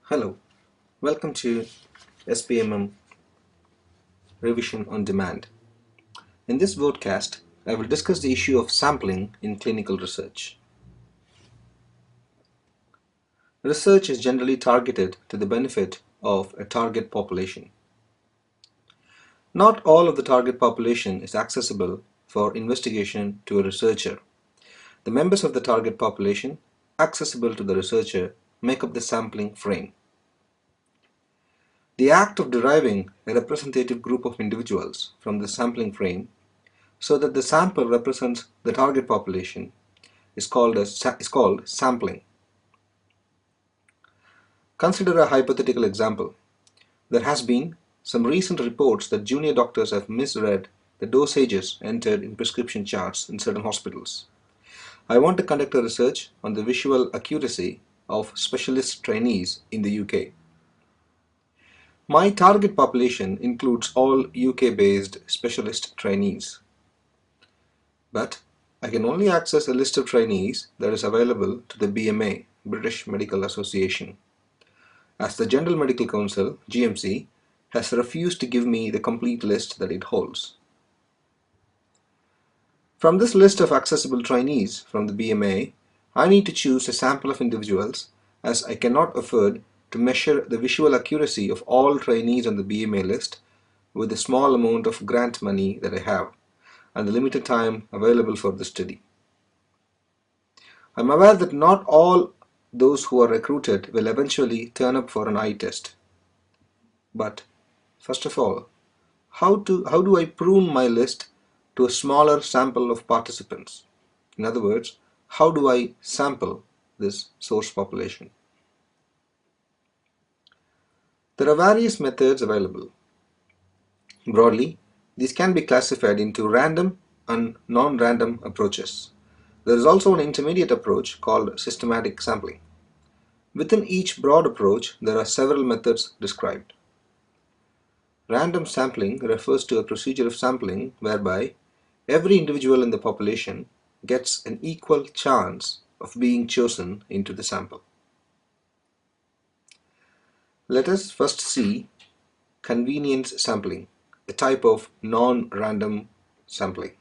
Hello, welcome to SPMM Revision on Demand. In this broadcast, I will discuss the issue of sampling in clinical research. Research is generally targeted to the benefit of a target population. Not all of the target population is accessible for investigation to a researcher. The members of the target population accessible to the researcher make up the sampling frame. The act of deriving a representative group of individuals from the sampling frame so that the sample represents the target population is called sampling. Consider a hypothetical example. There has been some recent reports that junior doctors have misread the dosages entered in prescription charts in certain hospitals. I want to conduct a research on the visual accuracy of specialist trainees in the UK. My target population includes all UK-based specialist trainees. But I can only access a list of trainees that is available to the BMA, British Medical Association, as the General Medical Council, GMC, has refused to give me the complete list that it holds. From this list of accessible trainees from the BMA, I need to choose a sample of individuals as I cannot afford to measure the visual accuracy of all trainees on the BMA list with the small amount of grant money that I have and the limited time available for the study. I am aware that not all those who are recruited will eventually turn up for an eye test. But first of all, how do I prune my list to a smaller sample of participants? In other words, how do I sample this source population? There are various methods available. Broadly, these can be classified into random and non-random approaches. There is also an intermediate approach called systematic sampling. Within each broad approach, there are several methods described. Random sampling refers to a procedure of sampling whereby every individual in the population gets an equal chance of being chosen into the sample. Let us first see convenience sampling, a type of non-random sampling.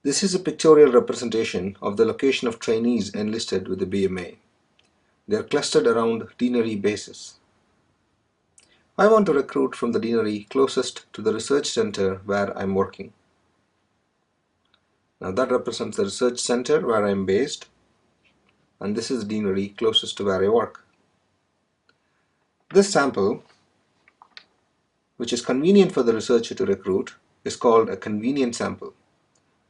This is a pictorial representation of the location of trainees enlisted with the BMA. They are clustered around deanery bases. I want to recruit from the deanery closest to the research center where I am working. Now that represents the research center where I am based, and this is the deanery closest to where I work. This sample, which is convenient for the researcher to recruit, is called a convenient sample.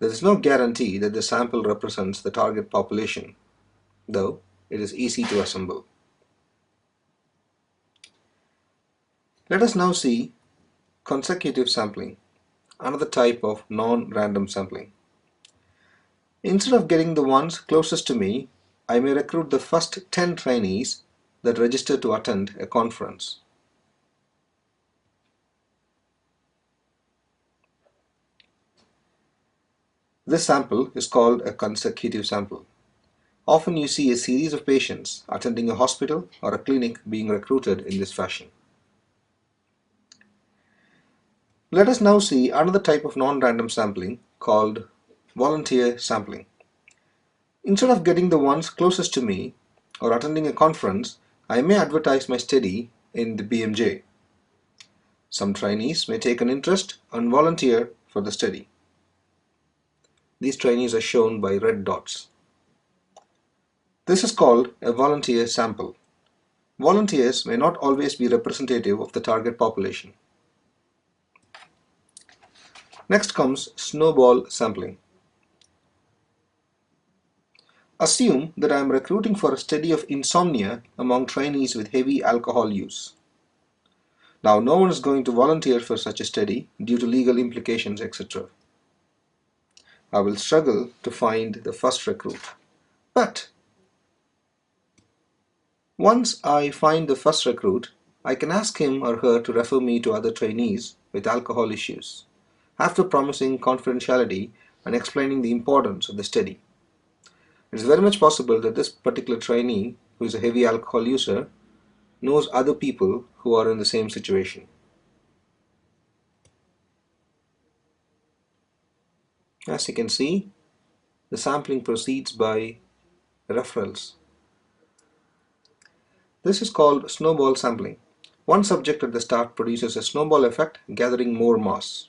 There is no guarantee that the sample represents the target population, though it is easy to assemble. Let us now see consecutive sampling, another type of non-random sampling. Instead of getting the ones closest to me, I may recruit the first 10 trainees that register to attend a conference. This sample is called a consecutive sample. Often you see a series of patients attending a hospital or a clinic being recruited in this fashion. Let us now see another type of non-random sampling called volunteer sampling. Instead of getting the ones closest to me or attending a conference, I may advertise my study in the BMJ. Some trainees may take an interest and volunteer for the study. These trainees are shown by red dots. This is called a volunteer sample. Volunteers may not always be representative of the target population. Next comes snowball sampling. Assume that I am recruiting for a study of insomnia among trainees with heavy alcohol use. Now, no one is going to volunteer for such a study due to legal implications, etc. I will struggle to find the first recruit. But once I find the first recruit, I can ask him or her to refer me to other trainees with alcohol issues, after promising confidentiality and explaining the importance of the study. It is very much possible that this particular trainee, who is a heavy alcohol user, knows other people who are in the same situation. As you can see, the sampling proceeds by referrals. This is called snowball sampling. One subject at the start produces a snowball effect, gathering more mass.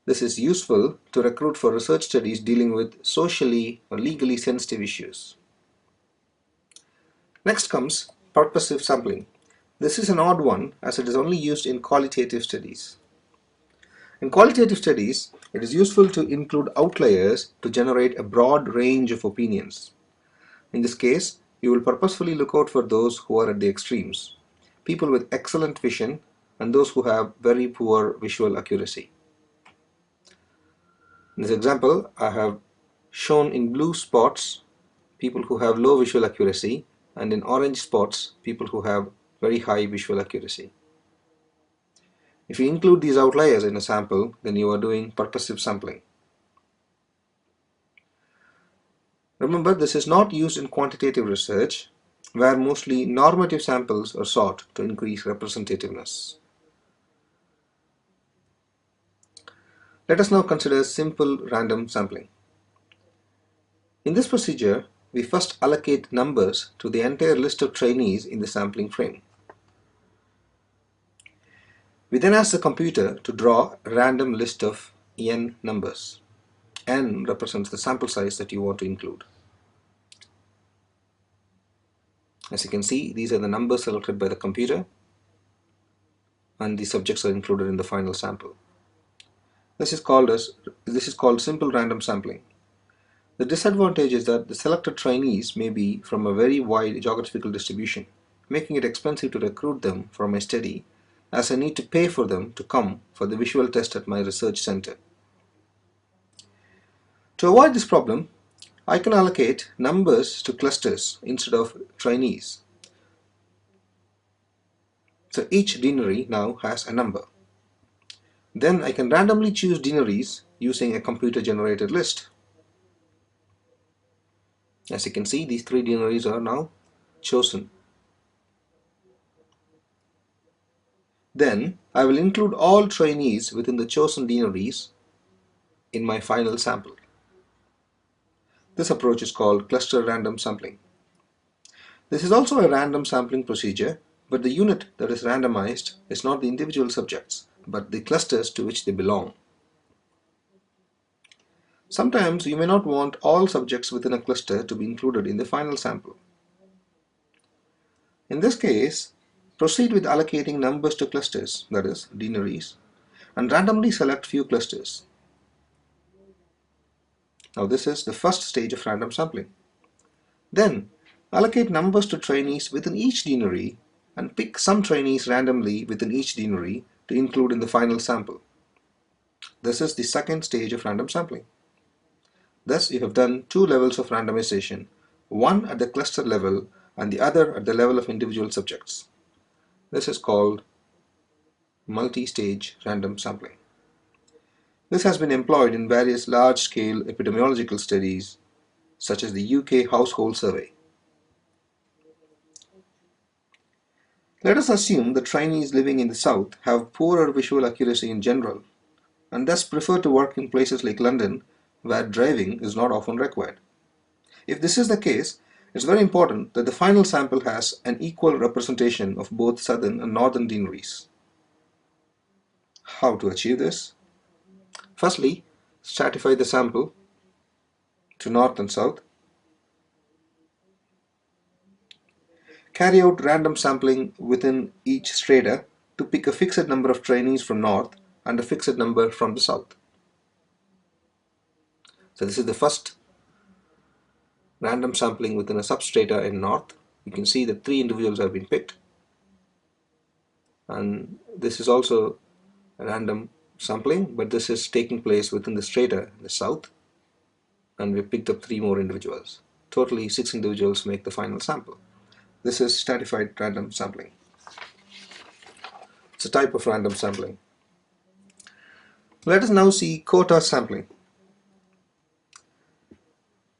This is useful to recruit for research studies dealing with socially or legally sensitive issues. Next comes purposive sampling. This is an odd one as it is only used in qualitative studies. In qualitative studies, it is useful to include outliers to generate a broad range of opinions. In this case, you will purposefully look out for those who are at the extremes, people with excellent vision and those who have very poor visual accuracy. In this example, I have shown in blue spots people who have low visual accuracy, and in orange spots people who have very high visual accuracy. If you include these outliers in a sample, then you are doing purposive sampling. Remember, this is not used in quantitative research, where mostly normative samples are sought to increase representativeness. Let us now consider simple random sampling. In this procedure, we first allocate numbers to the entire list of trainees in the sampling frame. We then ask the computer to draw a random list of n numbers. N represents the sample size that you want to include. As you can see, these are the numbers selected by the computer, and the subjects are included in the final sample. This is called simple random sampling. The disadvantage is that the selected trainees may be from a very wide geographical distribution, making it expensive to recruit them for my study, as I need to pay for them to come for the visual test at my research center. To avoid this problem, I can allocate numbers to clusters instead of trainees. So each deanery now has a number. Then I can randomly choose deaneries using a computer-generated list. As you can see, these 3 deaneries are now chosen. Then I will include all trainees within the chosen deaneries in my final sample. This approach is called cluster random sampling. This is also a random sampling procedure, but the unit that is randomized is not the individual subjects, but the clusters to which they belong. Sometimes you may not want all subjects within a cluster to be included in the final sample. In this case, proceed with allocating numbers to clusters, that is, deaneries, and randomly select few clusters. Now this is the first stage of random sampling. Then allocate numbers to trainees within each deanery and pick some trainees randomly within each deanery to include in the final sample. This is the second stage of random sampling. Thus you have done 2 levels of randomization, one at the cluster level and the other at the level of individual subjects. This is called multi-stage random sampling. This has been employed in various large-scale epidemiological studies such as the UK Household Survey. Let us assume that trainees living in the south have poorer visual accuracy in general and thus prefer to work in places like London where driving is not often required. If this is the case, it's very important that the final sample has an equal representation of both southern and northern deaneries. How to achieve this? Firstly, stratify the sample to north and south. Carry out random sampling within each strata to pick a fixed number of trainees from north and a fixed number from the south. So this is the first random sampling within a substrata in north. You can see that 3 individuals have been picked, and this is also a random sampling, but this is taking place within the strata in the south, and we picked up 3 more individuals. Totally 6 individuals make the final sample. This is stratified random sampling. It's a type of random sampling. Let us now see quota sampling.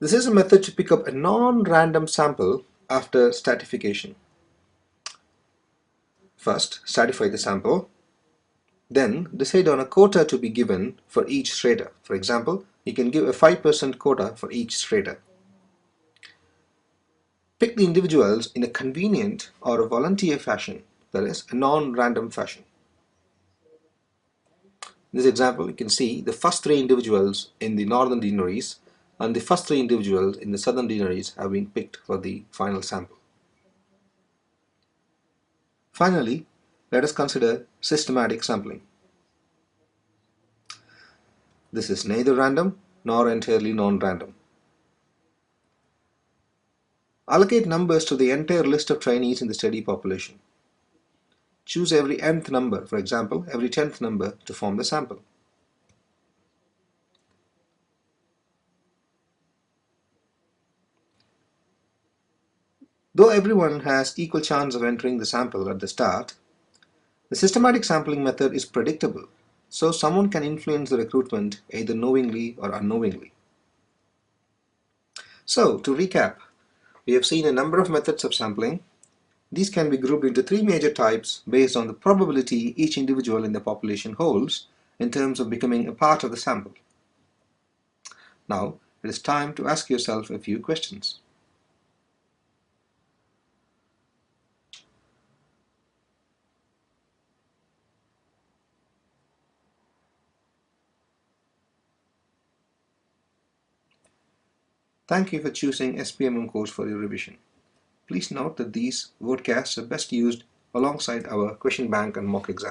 This is a method to pick up a non-random sample after stratification. First, stratify the sample, then decide on a quota to be given for each strata. For example, you can give a 5% quota for each strata. Pick the individuals in a convenient or a volunteer fashion, that is, a non-random fashion. In this example, you can see the first 3 individuals in the northern deaneries and the first 3 individuals in the southern deaneries have been picked for the final sample. Finally, let us consider systematic sampling. This is neither random nor entirely non-random. Allocate numbers to the entire list of trainees in the study population. Choose every nth number, for example, every 10th number to form the sample. Though everyone has equal chance of entering the sample at the start, the systematic sampling method is predictable, so someone can influence the recruitment either knowingly or unknowingly. So, to recap, we have seen a number of methods of sampling. These can be grouped into 3 major types based on the probability each individual in the population holds in terms of becoming a part of the sample. Now, it is time to ask yourself a few questions. Thank you for choosing SPMM course for your revision. Please note that these wordcasts are best used alongside our question bank and mock exam.